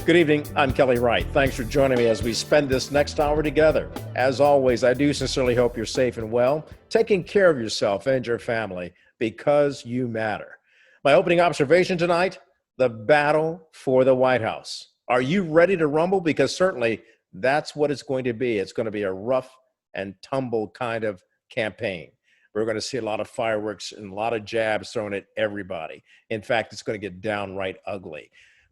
Good evening. I'm Kelly Wright. Thanks for joining me as we spend this next hour together. As always, I do sincerely hope you're safe and well, taking care of yourself and your family because you matter. My opening observation tonight, the battle for the White House. Are you ready to rumble? Because certainly that's what it's going to be. It's going to be a rough and tumble kind of campaign. We're going to see a lot of fireworks and a lot of jabs thrown at everybody. In fact, it's going to get downright ugly.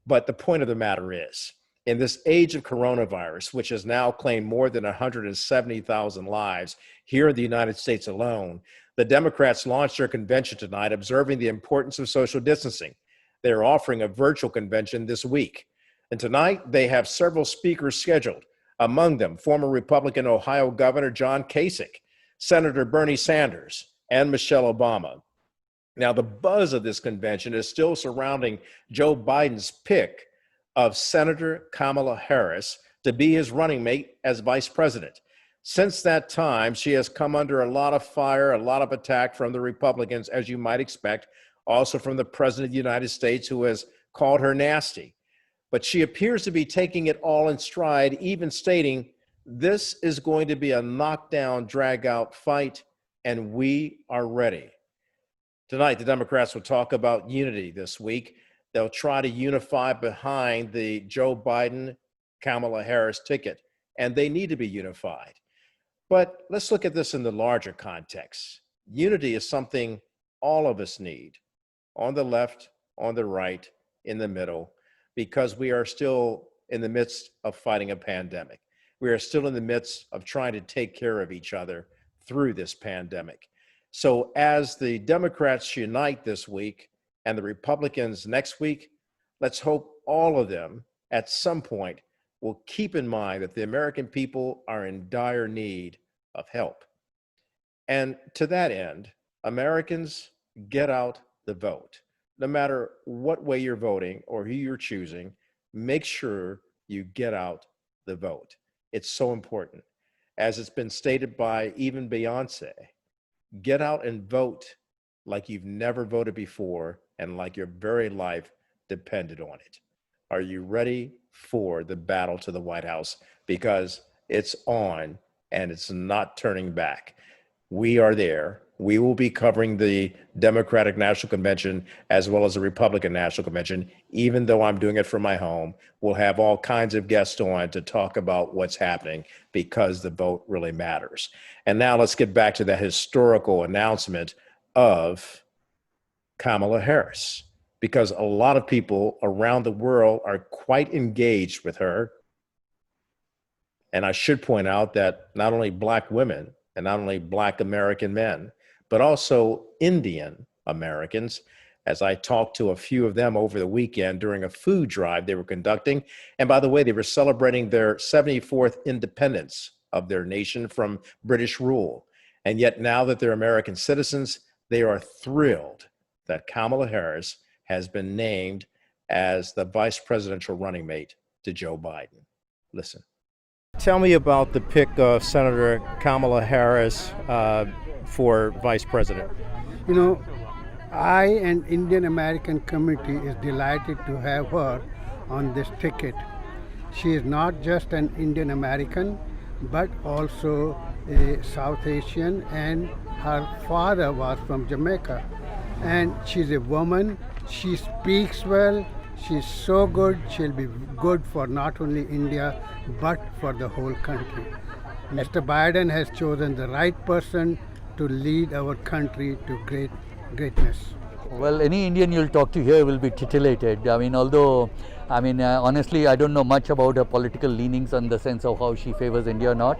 But the point of the matter is, in this age of coronavirus, which has now claimed more than 170,000 lives here in the United States alone, the Democrats launched their convention tonight, observing the importance of social distancing. They're offering a virtual convention this week. And tonight, they have several speakers scheduled. Among them, former Republican Ohio Governor John Kasich, Senator Bernie Sanders, and Michelle Obama. Now, the buzz of this convention is still surrounding Joe Biden's pick of Senator Kamala Harris to be his running mate as vice president. Since that time, she has come under a lot of fire, a lot of attack from the Republicans, as you might expect, also from the President of the United States, who has called her nasty. But she appears to be taking it all in stride, even stating, this is going to be a knockdown, drag-out fight, and we are ready. Tonight, the Democrats will talk about unity this week. They'll try to unify behind the Joe Biden, Kamala Harris ticket, and they need to be unified. But let's look at this in the larger context. Unity is something all of us need, on the left, on the right, in the middle, because we are still in the midst of fighting a pandemic. We are still in the midst of trying to take care of each other through this pandemic. So as the Democrats unite this week and the Republicans next week, let's hope all of them at some point will keep in mind that the American people are in dire need of help. And to that end, Americans, get out the vote. No matter what way you're voting or who you're choosing, make sure you get out the vote. It's so important. As it's been stated by even Beyonce, get out and vote like you've never voted before and like your very life depended on it. Are you ready for the battle to the White House? Because it's on and it's not turning back. We are there. We will be covering the Democratic National Convention as well as the Republican National Convention. Even though I'm doing it from my home, we'll have all kinds of guests on to talk about what's happening because the vote really matters. And now let's get back to that historical announcement of Kamala Harris, because a lot of people around the world are quite engaged with her. And I should point out that not only Black women and not only Black American men, but also Indian Americans, as I talked to a few of them over the weekend during a food drive they were conducting. And by the way, they were celebrating their 74th independence of their nation from British rule. And yet now that they're American citizens, they are thrilled that Kamala Harris has been named as the vice presidential running mate to Joe Biden. Listen. Tell me about the pick of Senator Kamala Harris for vice president. You know, I and Indian American community is delighted to have her on this ticket. She is not just an Indian American, but also a South Asian, and her father was from Jamaica. And she's a woman, she speaks well, she's so good, she'll be good for not only India, but for the whole country. Mr. Biden has chosen the right person to lead our country to greatness. Well, any Indian you'll talk to here will be titillated. Honestly, I don't know much about her political leanings in the sense of how she favors India or not.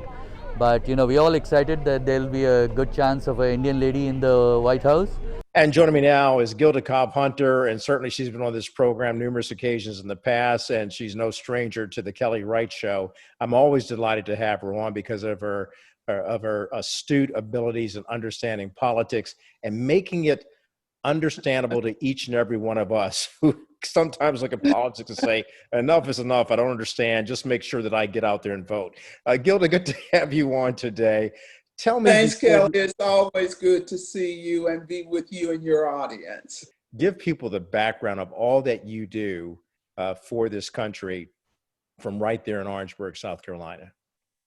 But, we're all excited that there'll be a good chance of an Indian lady in the White House. And joining me now is Gilda Cobb-Hunter, and certainly she's been on this program numerous occasions in the past, and she's no stranger to the Kelly Wright Show. I'm always delighted to have her on because of her astute abilities in understanding politics and making it understandable to each and every one of us who sometimes look at politics and say, enough is enough, I don't understand, just make sure that I get out there and vote. Gilda, good to have you on today. Tell me. Thanks, Kelly. It's always good to see you and be with you and your audience. Give people the background of all that you do for this country from right there in Orangeburg, South Carolina.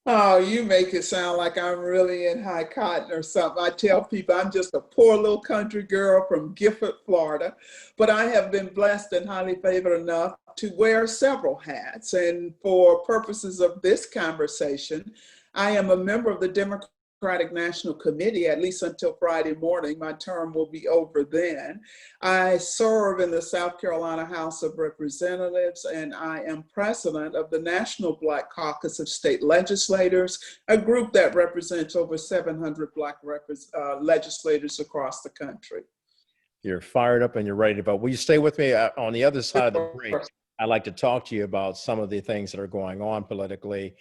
Oh, you make it sound like I'm really in high cotton or something. I tell people I'm just a poor little country girl from Gifford, Florida, but I have been blessed and highly favored enough to wear several hats. And for purposes of this conversation, I am a member of the Democratic National Committee, at least until Friday morning. My term will be over then. I serve in the South Carolina House of Representatives, and I am president of the National Black Caucus of State Legislators, a group that represents over 700 Black legislators across the country. You're fired up and you're ready to vote. Will you stay with me on the other side of the break? I'd like to talk to you about some of the things that are going on politically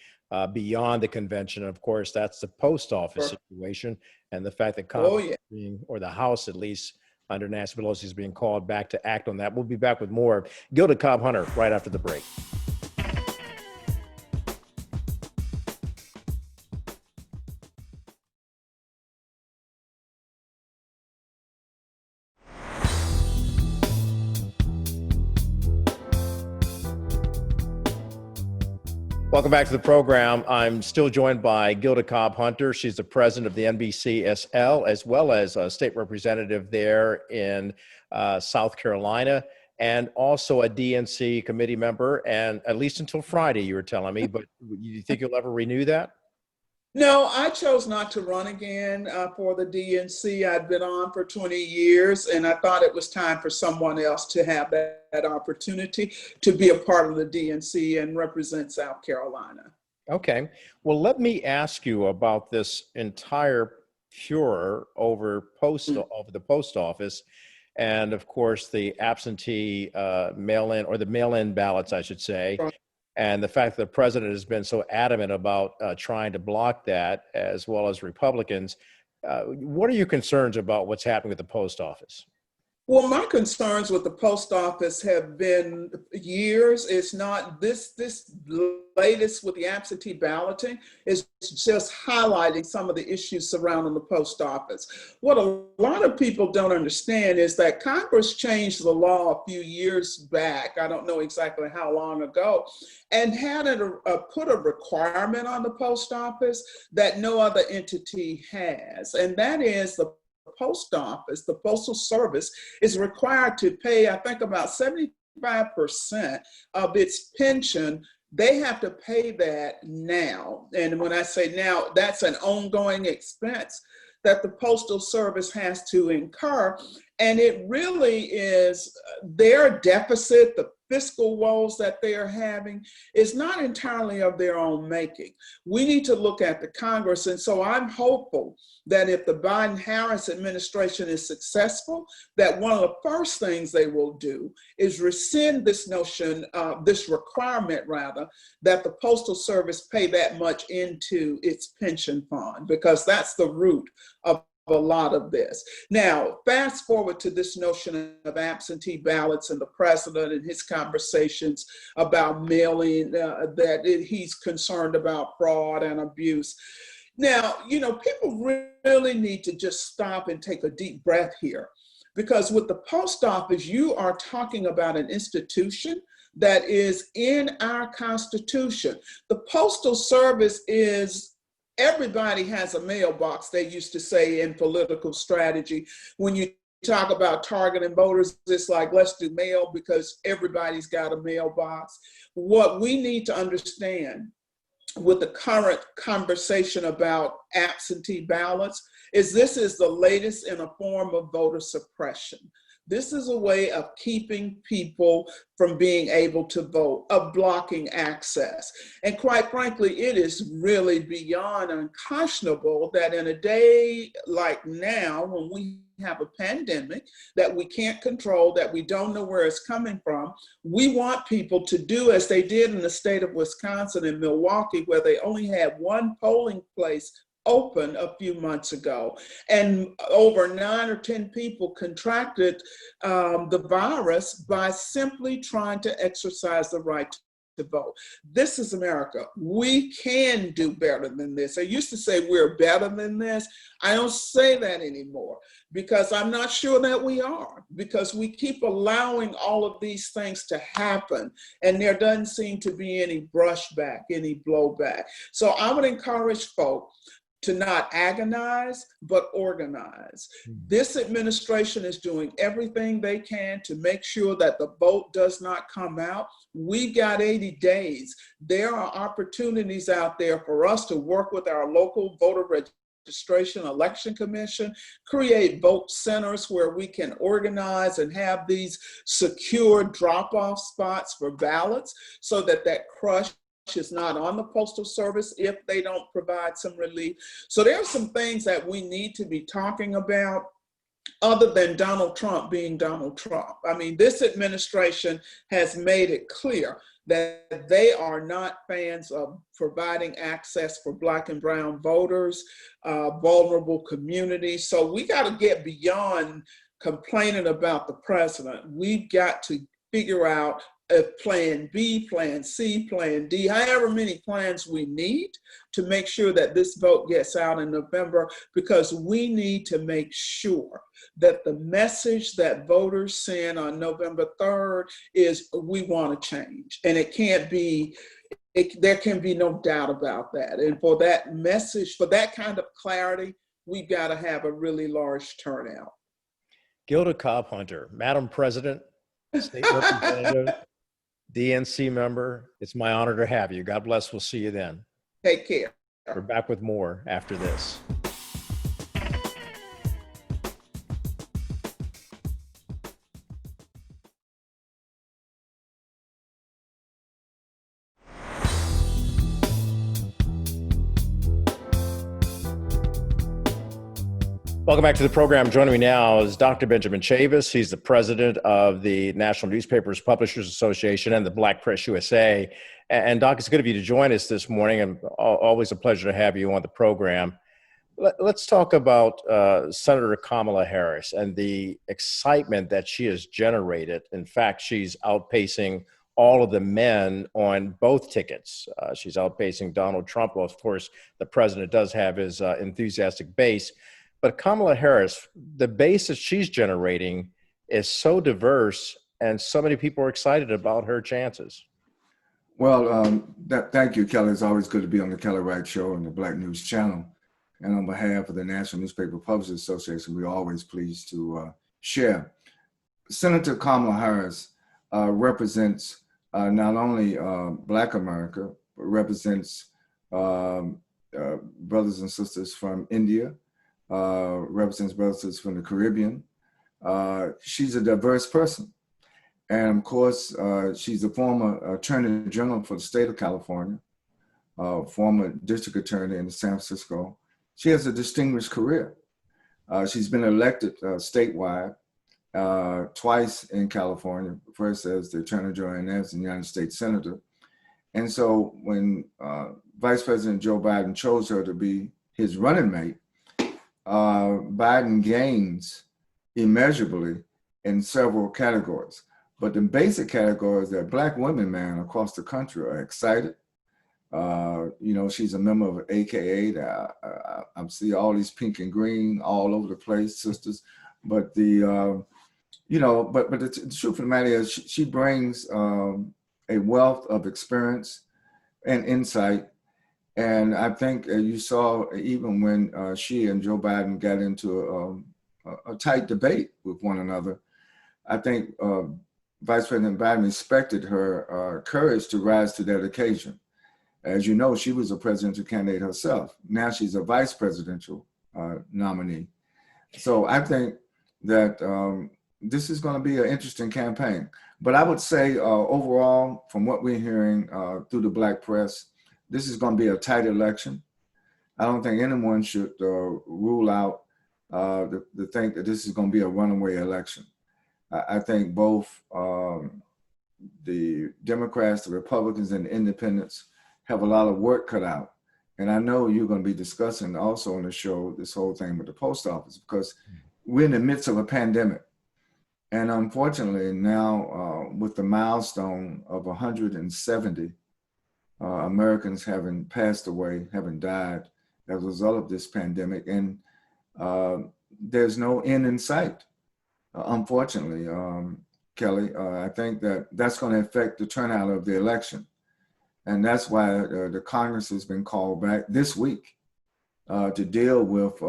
beyond the convention. Of course, that's the post office situation and the fact that Congress, or the House at least, under Nancy Pelosi is being called back to act on that. We'll be back with more Gilda Cobb-Hunter right after the break. Welcome back to the program. I'm still joined by Gilda Cobb-Hunter. She's the president of the NBCSL, as well as a state representative there in South Carolina, and also a DNC committee member, and at least until Friday, you were telling me, but you think you'll ever renew that? No, I chose not to run again for the DNC. I'd been on for 20 years, and I thought it was time for someone else to have that opportunity to be a part of the DNC and represent South Carolina. Okay. Well, let me ask you about this entire furor over the post office, and of course the absentee mail-in, or the mail-in ballots, I should say. Right. And the fact that the president has been so adamant about trying to block that, as well as Republicans. What are your concerns about what's happening with the post office? Well, my concerns with the post office have been years. It's not this latest with the absentee balloting is just highlighting some of the issues surrounding the post office. What a lot of people don't understand is that Congress changed the law a few years back. I don't know exactly how long ago, and had put a requirement on the post office that no other entity has, and that is the post office, the Postal Service, is required to pay, I think, about 75% of its pension. They have to pay that now. And when I say now, that's an ongoing expense that the Postal Service has to incur. And it really is their deficit, the fiscal woes that they're having, is not entirely of their own making. We need to look at the Congress. And so I'm hopeful that if the Biden-Harris administration is successful, that one of the first things they will do is rescind this notion, this requirement rather, that the Postal Service pay that much into its pension fund, because that's the root of a lot of this. Now, fast forward to this notion of absentee ballots and the president and his conversations about mailing, he's concerned about fraud and abuse. Now, people really need to just stop and take a deep breath here, because with the post office, you are talking about an institution that is in our Constitution. The Postal Service is, everybody has a mailbox, they used to say in political strategy. When you talk about targeting voters, it's like, let's do mail because everybody's got a mailbox. What we need to understand with the current conversation about absentee ballots is this is the latest in a form of voter suppression. This is a way of keeping people from being able to vote, of blocking access. And quite frankly, it is really beyond unconscionable that in a day like now, when we have a pandemic that we can't control, that we don't know where it's coming from, we want people to do as they did in the state of Wisconsin and Milwaukee, where they only had one polling place open a few months ago, and over 9 or 10 people contracted the virus by simply trying to exercise the right to vote. This is America. We can do better than this. I used to say we're better than this. I don't say that anymore because I'm not sure that we are, because we keep allowing all of these things to happen and there doesn't seem to be any brushback, any blowback. So I would encourage folks to not agonize, but organize. This administration is doing everything they can to make sure that the vote does not come out. We got 80 days. There are opportunities out there for us to work with our local voter registration election commission, create vote centers where we can organize and have these secure drop-off spots for ballots so that crush is not on the Postal Service if they don't provide some relief. So there are some things that we need to be talking about other than Donald Trump being Donald Trump. I mean, this administration has made it clear that they are not fans of providing access for Black and brown voters, vulnerable communities. So we got to get beyond complaining about the president. We've got to figure out a plan B, plan C, plan D, however many plans we need to make sure that this vote gets out in November, because we need to make sure that the message that voters send on November 3rd is we want to change. And it can't be, there can be no doubt about that. And for that message, for that kind of clarity, we've got to have a really large turnout. Gilda Cobb-Hunter, Madam President, State Representative, DNC member, it's my honor to have you. God bless. We'll see you then. Take care. We're back with more after this. Welcome back to the program. Joining me now is Dr. Benjamin Chavis. He's the president of the National Newspapers Publishers Association and the Black Press USA. And Doc, it's good of you to join us this morning, and always a pleasure to have you on the program. Let's talk about Senator Kamala Harris and the excitement that she has generated. In fact, she's outpacing all of the men on both tickets. She's outpacing Donald Trump. Well, of course, the president does have his enthusiastic base. But Kamala Harris, the base that she's generating is so diverse, and so many people are excited about her chances. Well, thank you, Kelly. It's always good to be on the Kelly Wright Show and the Black News Channel. And on behalf of the National Newspaper Publishers Association, we're always pleased to share. Senator Kamala Harris represents not only Black America, but represents brothers and sisters from India, represents brothers from the Caribbean. She's a diverse person. And of course, she's a former Attorney General for the state of California, former district attorney in San Francisco. She has a distinguished career. She's been elected statewide twice in California, first as the Attorney General and as the United States Senator. And so when Vice President Joe Biden chose her to be his running mate, Biden gains immeasurably in several categories. But the basic category is that Black women, man, across the country are excited. You know, she's a member of AKA. I see all these pink and green all over the place, sisters. But the, you know, but the truth of the matter is she brings a wealth of experience and insight. And I think you saw even when she and Joe Biden got into a tight debate with one another, I think Vice President Biden respected her courage to rise to that occasion. As you know, she was a presidential candidate herself. Now she's a vice presidential nominee. So I think that this is going to be an interesting campaign. But I would say overall, from what we're hearing through the Black press, this is going to be a tight election. I don't think anyone should rule out the think that this is going to be a runaway election. I think both the Democrats, the Republicans, and the Independents have a lot of work cut out. And I know you're going to be discussing also on the show this whole thing with the post office, because we're in the midst of a pandemic. And unfortunately, now with the milestone of 170 Americans having passed away, having died as a result of this pandemic, and there's no end in sight, unfortunately, Kelly. I think that that's going to affect the turnout of the election. And that's why the Congress has been called back this week to deal with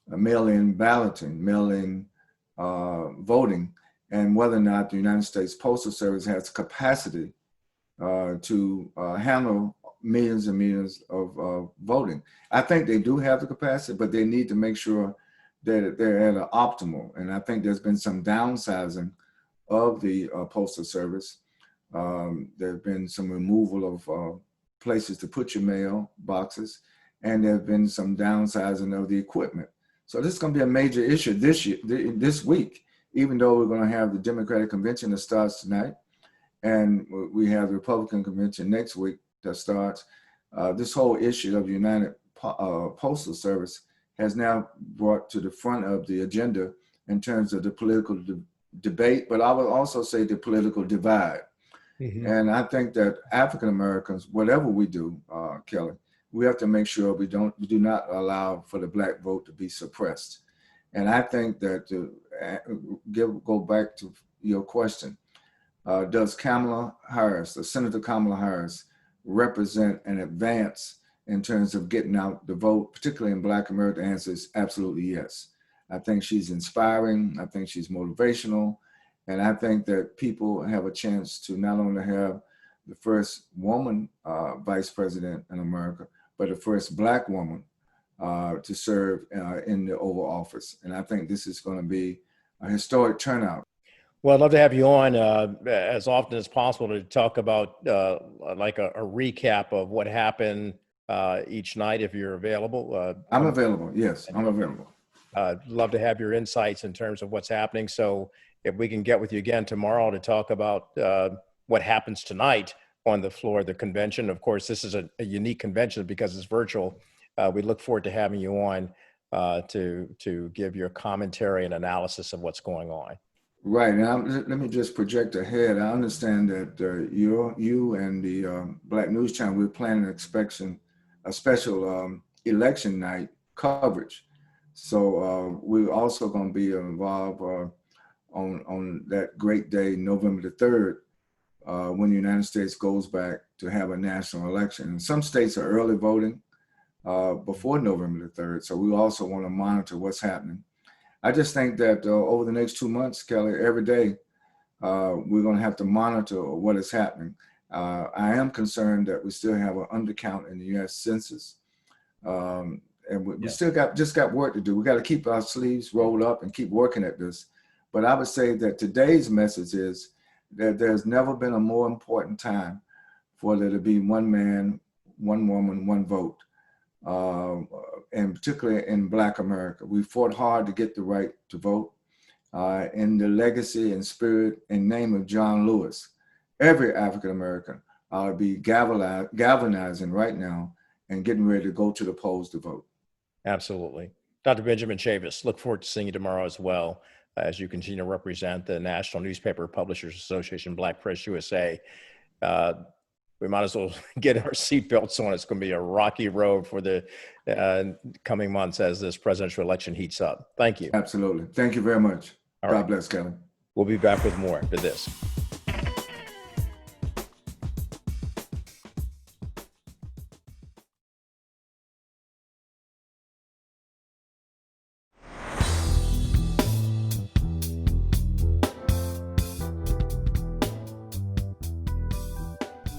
mail-in balloting, mail-in voting, and whether or not the United States Postal Service has capacity to handle millions and millions of voting. I think they do have the capacity, but they need to make sure that they're at an optimal. And I think there's been some downsizing of the Postal Service. There's been some removal of places to put your mail boxes, and there's been some downsizing of the equipment. So this is going to be a major issue this week, even though we're going to have the Democratic Convention that starts tonight, and we have the Republican Convention next week that starts. This whole issue of the United Postal Service has now brought to the front of the agenda in terms of the political debate, but I would also say the political divide. Mm-hmm. And I think that African Americans, whatever we do, Kelly, we have to make sure we do not allow for the Black vote to be suppressed. And I think that go back to your question, does Kamala Harris, the Senator Kamala Harris, represent an advance in terms of getting out the vote, particularly in Black America? The answer is absolutely yes. I think she's inspiring. I think she's motivational. And I think that people have a chance to not only have the first woman vice president in America, but the first Black woman to serve in the Oval Office. And I think this is going to be a historic turnout. Well, I'd love to have you on as often as possible to talk about like a recap of what happened each night, if you're available. I'm available. Yes, I'm available. Love to have your insights in terms of what's happening. So if we can get with you again tomorrow to talk about what happens tonight on the floor of the convention. Of course, this is a unique convention because it's virtual. We look forward to having you on to give your commentary and analysis of what's going on. Right. Now, let me just project ahead. I understand that you and the Black News Channel, we're planning a special election night coverage. So we're also going to be involved on that great day, November the 3rd, when the United States goes back to have a national election. And some states are early voting before November the 3rd. So we also want to monitor what's happening. I just think that over the next 2 months, Kelly, every day, we're going to have to monitor what is happening. I am concerned that we still have an undercount in the U.S. Census. And we still got work to do. We got to keep our sleeves rolled up and keep working at this. But I would say that today's message is that there's never been a more important time for there to be one man, one woman, one vote. And particularly in Black America. We fought hard to get the right to vote. In the legacy and spirit and name of John Lewis, every African American ought to be galvanizing right now and getting ready to go to the polls to vote. Absolutely. Dr. Benjamin Chavis, look forward to seeing you tomorrow as well as you continue to represent the National Newspaper Publishers Association, Black Press USA. We might as well get our seatbelts on. It's going to be a rocky road for the coming months as this presidential election heats up. Thank you. Absolutely. Thank you very much. God bless, Kelly. We'll be back with more after this.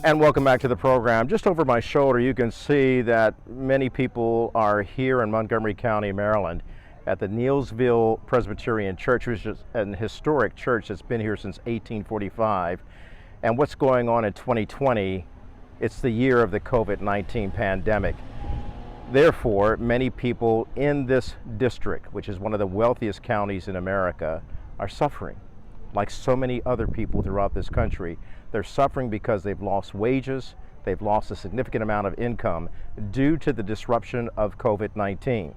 And welcome back to the program. Just over my shoulder, you can see that many people are here in Montgomery County, Maryland, at the Neelsville Presbyterian Church, which is an historic church that's been here since 1845. And what's going on in 2020, it's the year of the COVID-19 pandemic. Therefore, many people in this district, which is one of the wealthiest counties in America, are suffering. Like so many other people throughout this country, they're suffering because they've lost wages, they've lost a significant amount of income due to the disruption of COVID-19.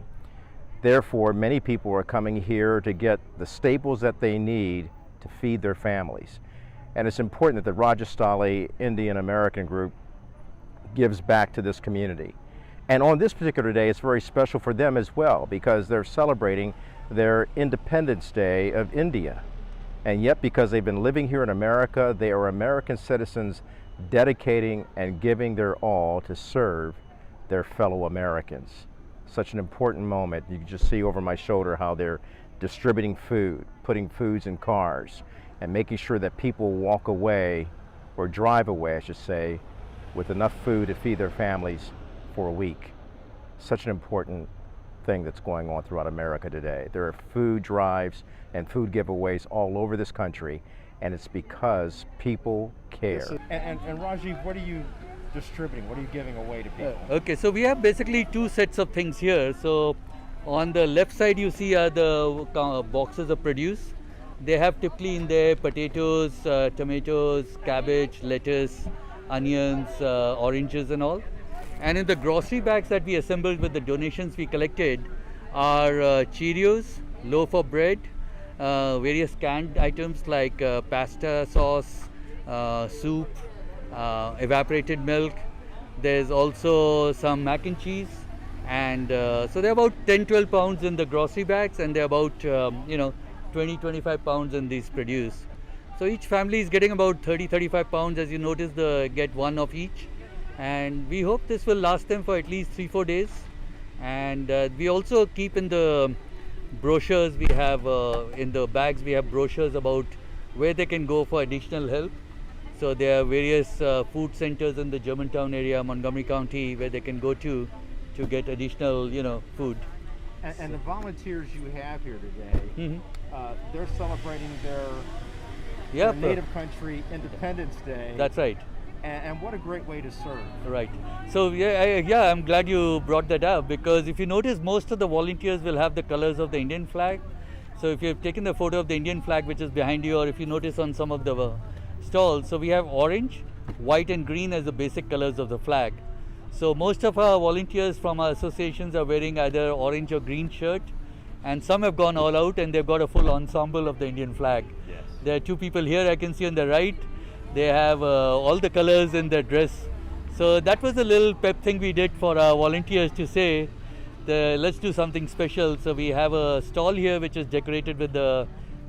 Therefore, many people are coming here to get the staples that they need to feed their families. And it's important that the Rajasthani Indian American group gives back to this community. And on this particular day, it's very special for them as well because they're celebrating their Independence Day of India. And yet, because they've been living here in America, they are American citizens dedicating and giving their all to serve their fellow Americans. Such an important moment. You can just see over my shoulder how they're distributing food, putting foods in cars, and making sure that people walk away, or drive away, I should say, with enough food to feed their families for a week. Such an important thing that's going on throughout America today. There are food drives and food giveaways all over this country, and it's because people care. And Rajiv, what are you distributing? What are you giving away to people? Okay, so we have basically two sets of things here. So on the left side you see are the boxes of produce. They have typically in there potatoes, tomatoes, cabbage, lettuce, onions, oranges and all. And in the grocery bags that we assembled with the donations we collected are Cheerios, loaf of bread, various canned items like pasta sauce, soup, evaporated milk. There's also some mac and cheese, and so they're about 10-12 pounds in the grocery bags, and they're about 20-25 pounds in these produce. So each family is getting about 30-35 pounds. As you notice, they get one of each, and we hope this will last them for at least 3-4 days. And we also keep in the brochures we have in the bags, we have brochures about where they can go for additional help. So there are various food centers in the Germantown area, Montgomery County, where they can go to get additional food. And the volunteers you have here today, they're celebrating their native country Independence Day. That's right. And what a great way to serve. Right. So yeah, I'm glad you brought that up, because if you notice, most of the volunteers will have the colors of the Indian flag. So if you've taken the photo of the Indian flag which is behind you, or if you notice on some of the stalls, so we have orange, white and green as the basic colors of the flag. So most of our volunteers from our associations are wearing either orange or green shirt, and some have gone all out and they've got a full ensemble of the Indian flag. Yes. There are two people here I can see on the right. They have all the colors in their dress. So that was a little pep thing we did for our volunteers to say, let's do something special. So we have a stall here which is decorated with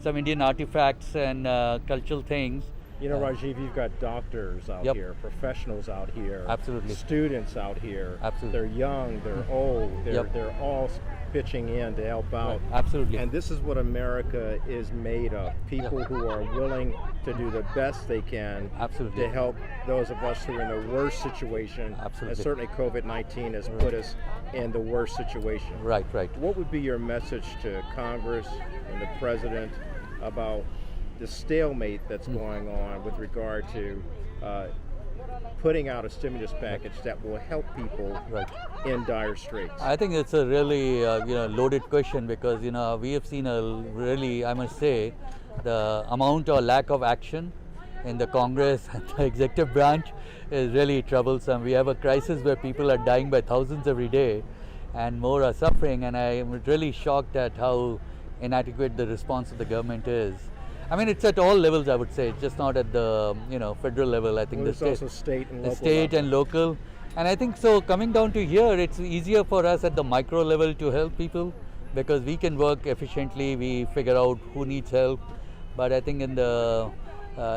some Indian artifacts and cultural things. You know, Rajiv, you've got doctors out here, professionals out here, absolutely, students out here. Absolutely. They're young, they're old, they're all pitching in to help out. Right. Absolutely. And this is what America is made of. People who are willing to do the best they can to help those of us who are in the worst situation. Absolutely. And certainly COVID-19 has put us in the worst situation. Right, right. What would be your message to Congress and the President about the stalemate that's going on with regard to putting out a stimulus package that will help people in dire straits? I think it's a really loaded question, because we have seen a really, I must say, the amount or lack of action in the Congress and the executive branch is really troublesome. We have a crisis where people are dying by thousands every day and more are suffering, and I am really shocked at how inadequate the response of the government is. I mean, it's at all levels, I would say. It's just not at the federal level. I think there's also state and local. And local. And I think so coming down to here, it's easier for us at the micro level to help people, because we can work efficiently, we figure out who needs help. But I think in the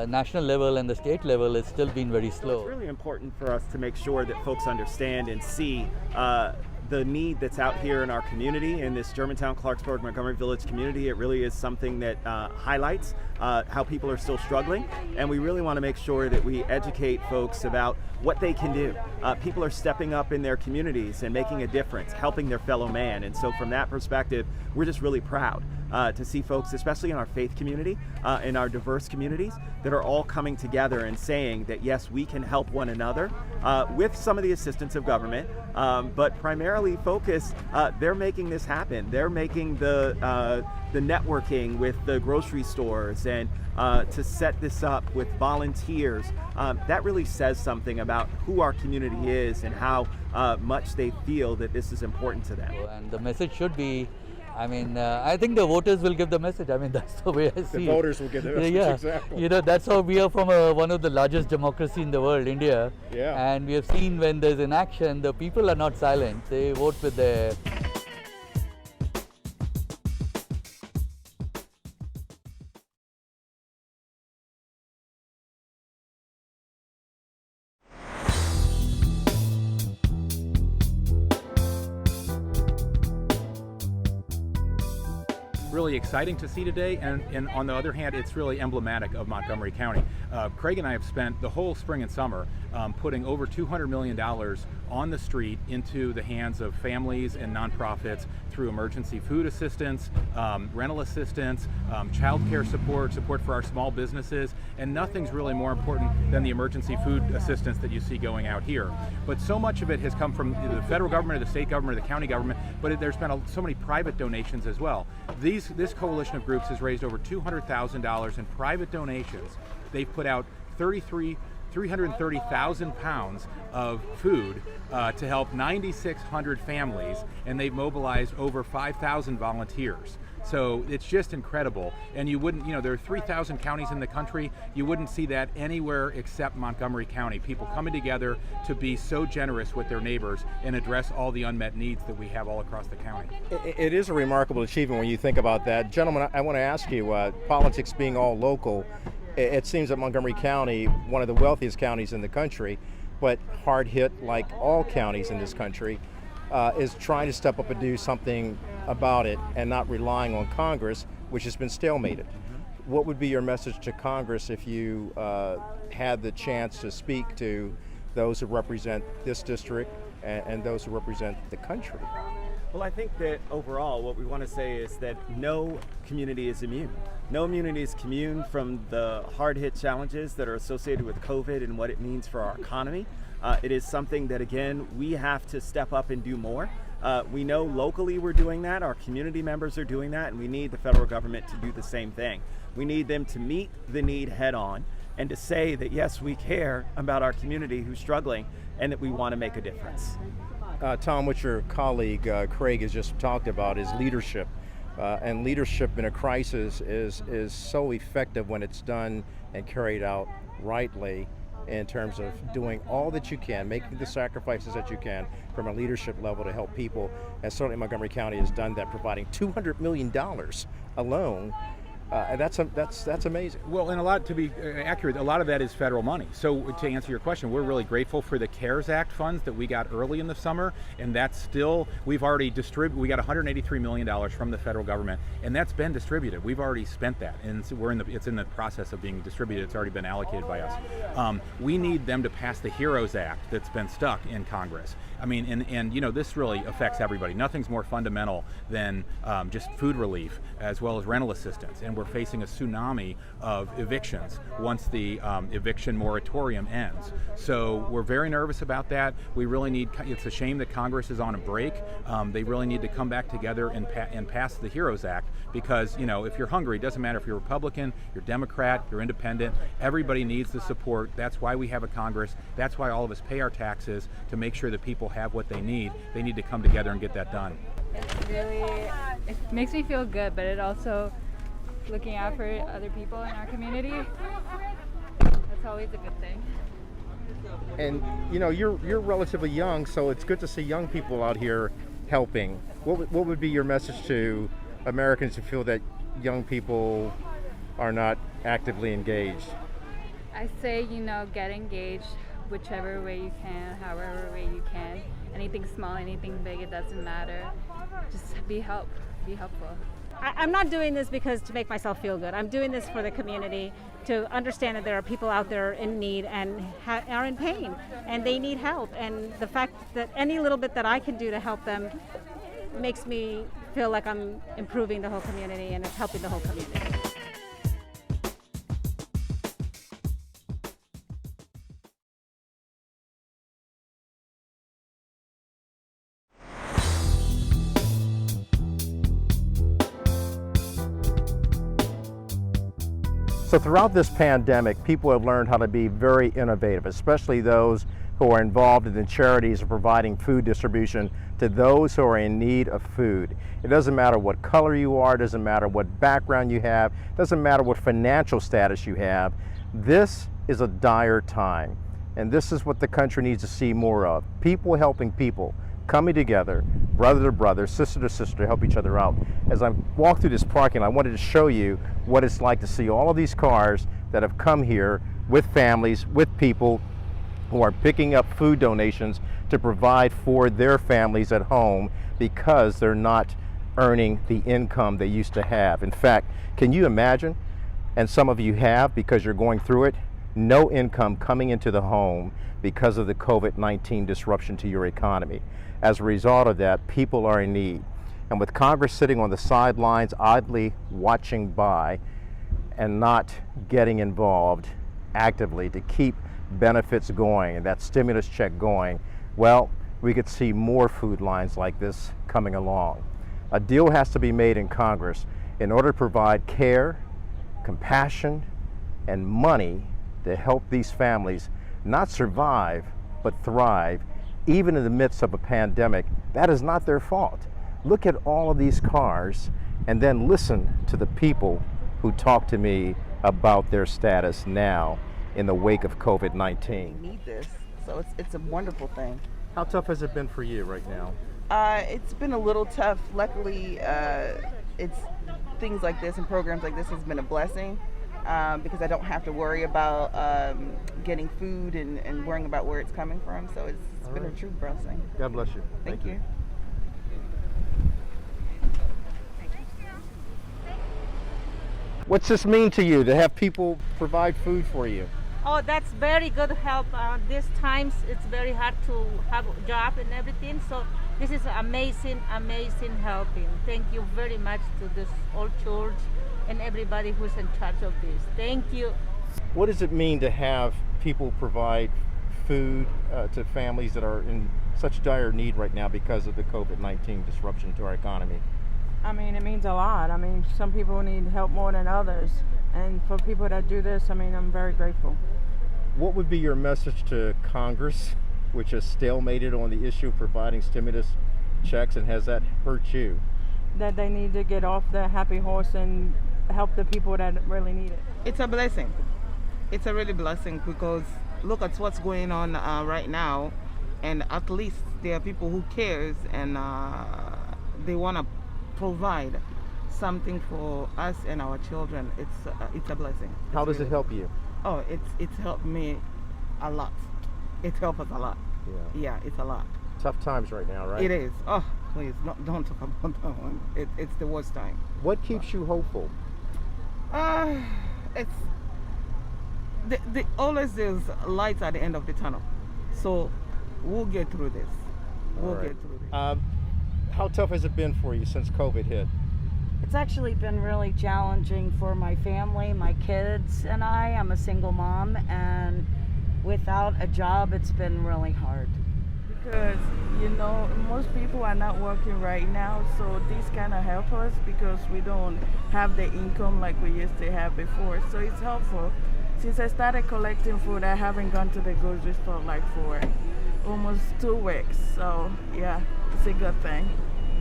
national level and the state level, it's still been very slow. It's really important for us to make sure that folks understand and see the need that's out here in our community, in this Germantown, Clarksburg, Montgomery Village community. It really is something that highlights how people are still struggling, and we really want to make sure that we educate folks about what they can do. People are stepping up in their communities and making a difference, helping their fellow man, and so from that perspective, we're just really proud to see folks, especially in our faith community, in our diverse communities, that are all coming together and saying that yes, we can help one another with some of the assistance of government, but primarily focused, they're making this happen. They're making the networking with the grocery stores and to set this up with volunteers. That really says something about who our community is and how much they feel that this is important to them. And the message should be I mean, I think the voters will give the message. I mean, that's the way I see The it. voters will get the message, Yeah, exactly. you know, that's how we are from one of the largest democracy in the world, India. Yeah. And we have seen when there's an action, the people are not silent. They vote with their. Really exciting to see today, and on the other hand, it's really emblematic of Montgomery County. Craig and I have spent the whole spring and summer putting over $200 million on the street into the hands of families and nonprofits through emergency food assistance, rental assistance, child care support for our small businesses, and nothing's really more important than the emergency food assistance that you see going out here. But so much of it has come from the federal government, or the state government, or the county government, but there's been so many private donations as well. This coalition of groups has raised over $200,000 in private donations. They've put out 330,000 pounds of food to help 9,600 families, and they've mobilized over 5,000 volunteers. So it's just incredible. And you wouldn't, there are 3,000 counties in the country. You wouldn't see that anywhere except Montgomery County. People coming together to be so generous with their neighbors and address all the unmet needs that we have all across the county. It is a remarkable achievement when you think about that. Gentlemen, I want to ask you, politics being all local, it seems that Montgomery County, one of the wealthiest counties in the country, but hard hit like all counties in this country, is trying to step up and do something about it and not relying on Congress, which has been stalemated. What would be your message to Congress if you had the chance to speak to those who represent this district and those who represent the country? Well, I think that overall what we want to say is that no community is immune. No community is immune from the hard-hit challenges that are associated with COVID and what it means for our economy. It is something that, again, we have to step up and do more. We know locally we're doing that, our community members are doing that, and we need the federal government to do the same thing. We need them to meet the need head on and to say that, yes, we care about our community who's struggling and that we want to make a difference. Tom, what your colleague Craig has just talked about is leadership. And leadership in a crisis is so effective when it's done and carried out rightly, in terms of doing all that you can, making the sacrifices that you can from a leadership level to help people. And certainly Montgomery County has done that, providing $200 million alone. And that's amazing. Well, and a lot, to be accurate, a lot of that is federal money. So to answer your question, we're really grateful for the CARES Act funds that we got early in the summer, and that's still, we've already distributed, we got $183 million from the federal government, and that's been distributed. We've already spent that, and so it's in the process of being distributed. It's already been allocated by us. We need them to pass the HEROES Act that's been stuck in Congress. I mean, and this really affects everybody. Nothing's more fundamental than just food relief, as well as rental assistance. And we're facing a tsunami of evictions once the eviction moratorium ends. So we're very nervous about that. We really need, it's a shame that Congress is on a break. They really need to come back together and pass the HEROES Act, because, if you're hungry, it doesn't matter if you're Republican, you're Democrat, you're independent, everybody needs the support. That's why we have a Congress. That's why all of us pay our taxes, to make sure that people have what they need. They need to come together and get that done. It makes me feel good, but it also, looking out for other people in our community, that's always a good thing. And you're relatively young, so it's good to see young people out here helping. What would be your message to Americans who feel that young people are not actively engaged? I say, get engaged whichever way you can, however way you can. Anything small, anything big, it doesn't matter. Just be helpful. I'm not doing this to make myself feel good. I'm doing this for the community, to understand that there are people out there in need and are in pain, and they need help. And the fact that any little bit that I can do to help them makes me feel like I'm improving the whole community and it's helping the whole community. So throughout this pandemic, people have learned how to be very innovative, especially those who are involved in the charities of providing food distribution to those who are in need of food. It doesn't matter what color you are, it doesn't matter what background you have, it doesn't matter what financial status you have. This is a dire time, and this is what the country needs to see more of. People helping people, coming together, brother to brother, sister to sister, to help each other out. As I walk through this parking lot, I wanted to show you what it's like to see all of these cars that have come here with families, with people who are picking up food donations to provide for their families at home because they're not earning the income they used to have. In fact, can you imagine, and some of you have because you're going through it, no income coming into the home because of the COVID-19 disruption to your economy. As a result of that, people are in need. And with Congress sitting on the sidelines, idly watching by and not getting involved actively to keep benefits going and that stimulus check going, well, we could see more food lines like this coming along. A deal has to be made in Congress in order to provide care, compassion, and money to help these families not survive, but thrive, even in the midst of a pandemic. That is not their fault. Look at all of these cars and then listen to the people who talk to me about their status now in the wake of COVID-19. Need this, so it's a wonderful thing. How tough has it been for you right now? It's been a little tough. Luckily, it's things like this and programs like this has been a blessing because I don't have to worry about getting food and worrying about where it's coming from. So it's been a true blessing. God bless you. Thank you. What's this mean to you to have people provide food for you? Oh, that's very good help. These times it's very hard to have a job and everything. So this is amazing, amazing helping. Thank you very much to this old church and everybody who's in charge of this. Thank you. What does it mean to have people provide food to families that are in such dire need right now because of the COVID-19 disruption to our economy? I mean, it means a lot. I mean, some people need help more than others. And for people that do this, I mean, I'm very grateful. What would be your message to Congress, which has stalemated on the issue of providing stimulus checks, and has that hurt you? That they need to get off the happy horse and help the people that really need it. It's a blessing. It's a really blessing because look at what's going on right now, and at least there are people who cares and they want to provide something for us and our children. It's a blessing. How does it help you? Oh, it's helped me a lot. It helped us a lot. Yeah, it's a lot. Tough times right now, right? It is. Oh, please, don't talk about that one. It's the worst time. What keeps you hopeful? It's always there's lights at the end of the tunnel. So we'll get through this. We'll get through this. How tough has it been for you since COVID hit? It's actually been really challenging for my family, my kids, and I'm a single mom, and without a job, it's been really hard. Because, you know, most people are not working right now, so this kind of help us because we don't have the income like we used to have before. So it's helpful. Since I started collecting food, I haven't gone to the grocery store like for almost 2 weeks. So yeah, it's a good thing.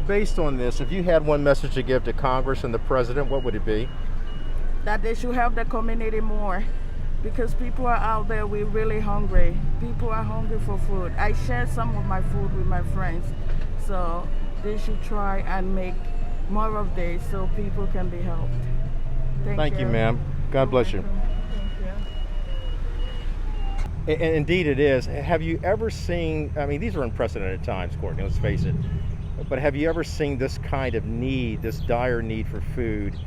Based on this, if you had one message to give to Congress and the President, what would it be? That they should help the community more because people are out there, we're really hungry. People are hungry for food. I share some of my food with my friends, so they should try and make more of this so people can be helped. Thank you, ma'am. God bless you. And indeed it is. Have you ever seen, I mean, these are unprecedented times, Courtney, let's face it, but have you ever seen this kind of need, this dire need for food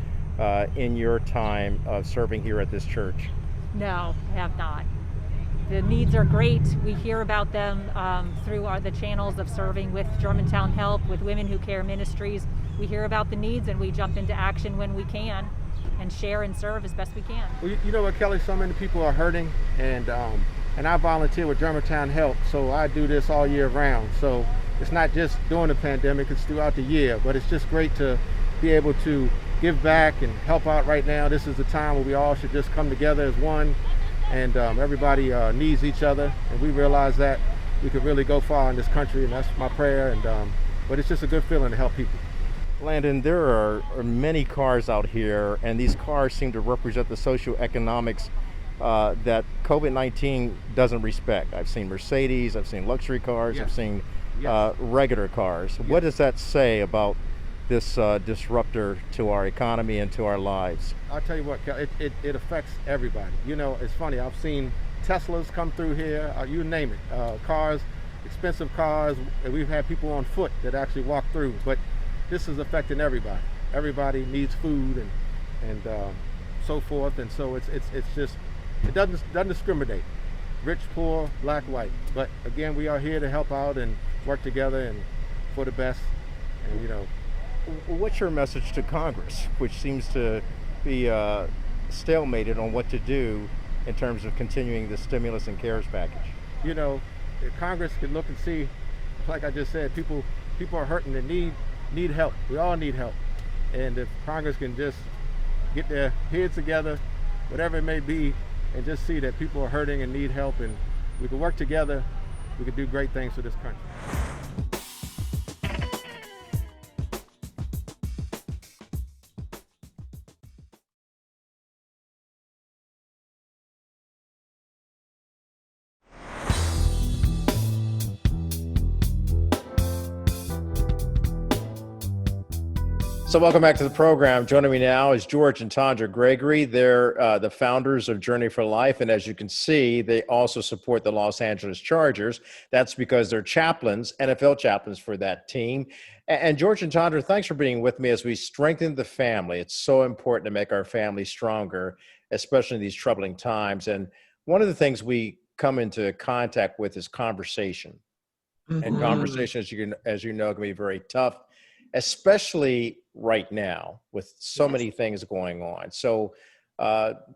in your time of serving here at this church? No, I have not. The needs are great. We hear about them through the channels of serving with Germantown Help, with Women Who Care Ministries. We hear about the needs and we jump into action when we can and share and serve as best we can. Well, you know what, Kelly, so many people are hurting, and I volunteer with Germantown Help, so I do this all year round. So it's not just during the pandemic, it's throughout the year, but it's just great to be able to give back and help out right now. This is the time where we all should just come together as one, and everybody needs each other, and we realize that. we could really go far in this country, and that's my prayer. And but it's just a good feeling to help people. Landon, there are many cars out here, and these cars seem to represent the socioeconomics that COVID-19 doesn't respect. I've seen Mercedes, I've seen luxury cars, Yes. I've seen Yes. regular cars. Yes. What does that say about this disruptor to our economy and to our lives? I'll tell you what, Cal, it affects everybody. You know, it's funny, I've seen Teslas come through here, you name it, cars, expensive cars, and we've had people on foot that actually walk through, but this is affecting everybody. Everybody needs food and so forth, and so it's just, it doesn't discriminate, rich, poor, black, white. But again, we are here to help out and work together and for the best, and you know. What's your message to Congress, which seems to be stalemated on what to do in terms of continuing the stimulus and CARES package? You know, if Congress can look and see, like I just said, people are hurting and need help. We all need help. And if Congress can just get their heads together, whatever it may be, and just see that people are hurting and need help, and we can work together, we can do great things for this country. So welcome back to the program. Joining me now is George and Tandra Gregory. They're the founders of Journey for Life. And as you can see, they also support the Los Angeles Chargers. That's because they're chaplains, NFL chaplains for that team. And George and Tandra, thanks for being with me as we strengthen the family. It's so important to make our family stronger, especially in these troubling times. And one of the things we come into contact with is conversation. Mm-hmm. And conversation, as you know, can be very tough, especially right now with so many things going on. So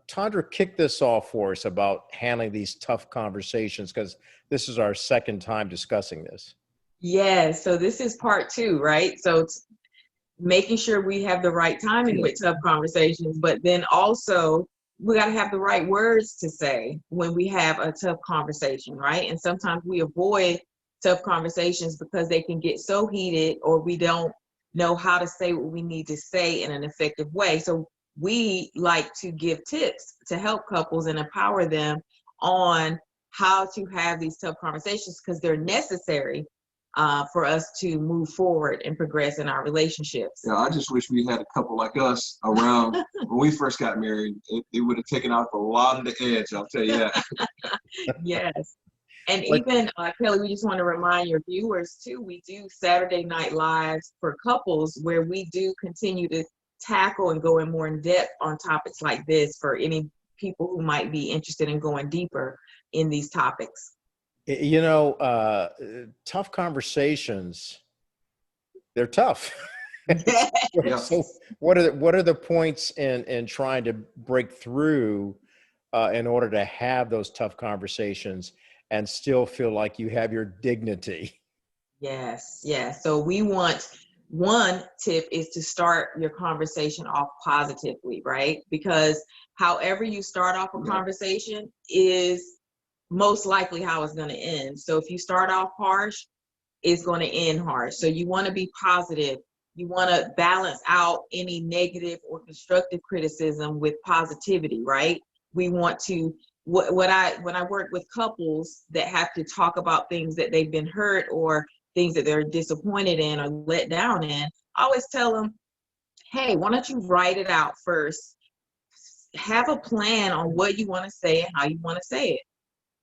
Tandra, kick this off for us about handling these tough conversations, because this is our second time discussing this. Yeah, so this is part two, right? So it's making sure we have the right timing with tough conversations, but then also we got to have the right words to say when we have a tough conversation, right? And sometimes we avoid tough conversations because they can get so heated, or we don't know how to say what we need to say in an effective way. So we like to give tips to help couples and empower them on how to have these tough conversations, because they're necessary for us to move forward and progress in our relationships. Yeah, I just wish we had a couple like us around when we first got married. It would have taken out a lot of the edge, I'll tell you that. Yes. And even, Kelly, we just want to remind your viewers too, we do Saturday Night Lives for couples where we do continue to tackle and go in more in depth on topics like this for any people who might be interested in going deeper in these topics. You know, tough conversations, they're tough. So what are the points in trying to break through in order to have those tough conversations and still feel like you have your dignity? Yes, yes. So we want, one tip is to start your conversation off positively, right? Because however you start off a conversation is most likely how it's going to end. So if you start off harsh, it's going to end harsh. So you want to be positive. You want to balance out any negative or constructive criticism with positivity, right? We want to, when I work with couples that have to talk about things that they've been hurt or things that they're disappointed in or let down in, I always tell them, hey, why don't you write it out first? Have a plan on what you want to say and how you want to say it.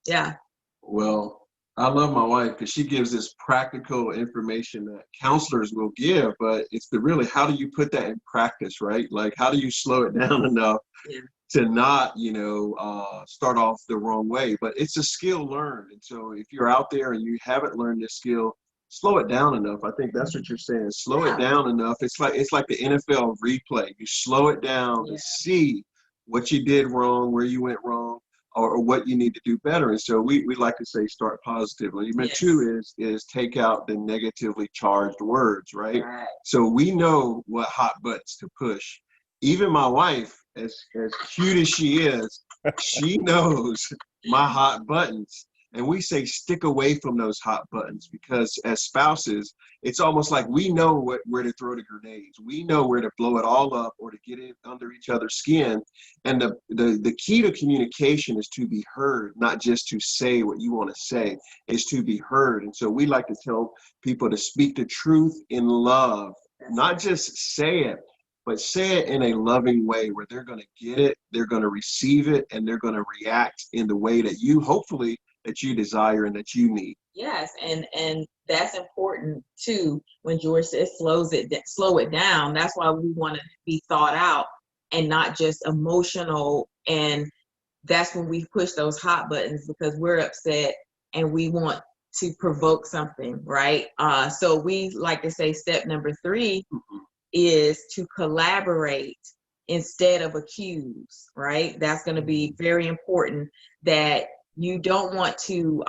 Yeah. Well, I love my wife because she gives this practical information that counselors will give, but it's really, how do you put that in practice, right? Like, how do you slow it down enough to not, start off the wrong way? But it's a skill learned. And so if you're out there and you haven't learned this skill, slow it down enough. I think that's what you're saying. Slow it down enough. It's like the NFL replay. You slow it down to see what you did wrong, where you went wrong, or what you need to do better. And so we like to say start positively. But two is take out the negatively charged words, right? So we know what hot buttons to push. Even my wife, as cute as she is, she knows my hot buttons. And we say stick away from those hot buttons, because as spouses, it's almost like we know where to throw the grenades. We know where to blow it all up or to get in under each other's skin. And the key to communication is to be heard, not just to say what you want to say, is to be heard. And so we like to tell people to speak the truth in love, not just say it, but say it in a loving way where they're going to get it, they're going to receive it, and they're going to react in the way that you hopefully that you desire and that you need. Yes, and that's important too. When George says slow it down, that's why we want to be thought out and not just emotional. And that's when we push those hot buttons, because we're upset and we want to provoke something, right? So we like to say step number 3 is to collaborate instead of accuse, right? That's going to be very important, that you don't want to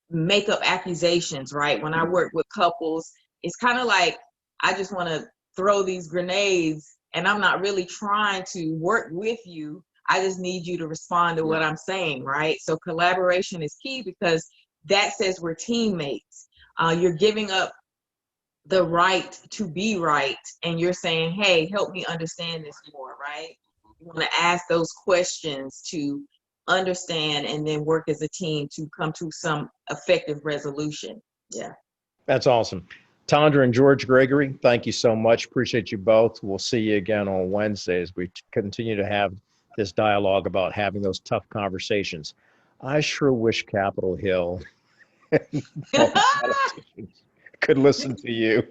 make up accusations, right? When I work with couples, it's kind of like, I just want to throw these grenades and I'm not really trying to work with you. I just need you to respond to what I'm saying, right? So collaboration is key, because that says we're teammates. You're giving up the right to be right, and you're saying, hey, help me understand this more, right? You want to ask those questions to understand and then work as a team to come to some effective resolution. Yeah. That's awesome. Tondra and George Gregory, thank you so much. Appreciate you both. We'll see you again on Wednesday as we continue to have this dialogue about having those tough conversations. I sure wish Capitol Hill could listen to you,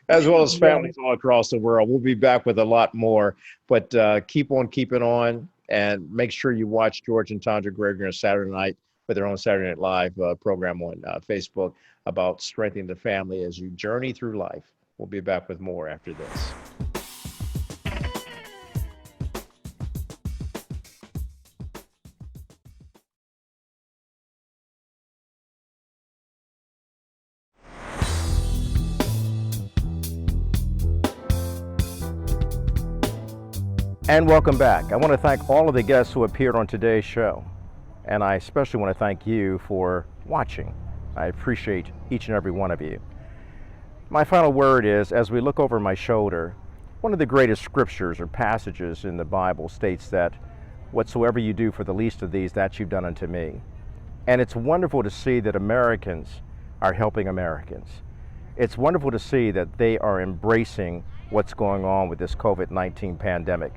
as well as families all across the world. We'll be back with a lot more, but keep on keeping on, and make sure you watch George and Tondra Gregory on Saturday night with their own Saturday Night Live program on Facebook about strengthening the family as you journey through life. We'll be back with more after this. And welcome back. I want to thank all of the guests who appeared on today's show. And I especially want to thank you for watching. I appreciate each and every one of you. My final word is, as we look over my shoulder, one of the greatest scriptures or passages in the Bible states that whatsoever you do for the least of these, that you've done unto me. And it's wonderful to see that Americans are helping Americans. It's wonderful to see that they are embracing what's going on with this COVID-19 pandemic.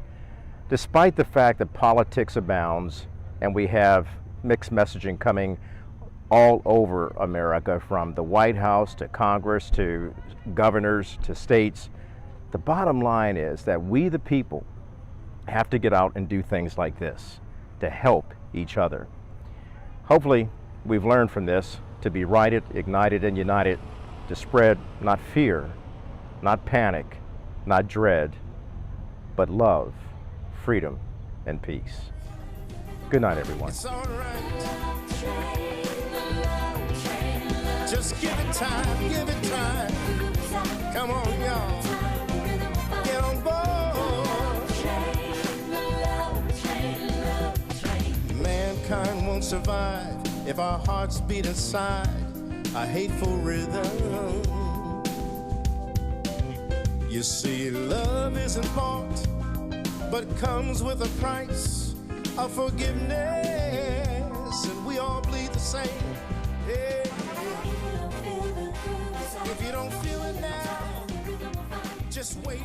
Despite the fact that politics abounds and we have mixed messaging coming all over America, from the White House to Congress to governors to states, the bottom line is that we, the people, have to get out and do things like this to help each other. Hopefully, we've learned from this to be righted, ignited, and united, to spread not fear, not panic, not dread, but love, freedom, and peace. Good night, everyone. It's all right. Just give it time, give it time. Come on, y'all. Get on board. Mankind won't survive if our hearts beat inside a hateful rhythm. You see, love isn't bought, but comes with a price of forgiveness, and we all bleed the same. Hey. If you don't feel it now, just wait.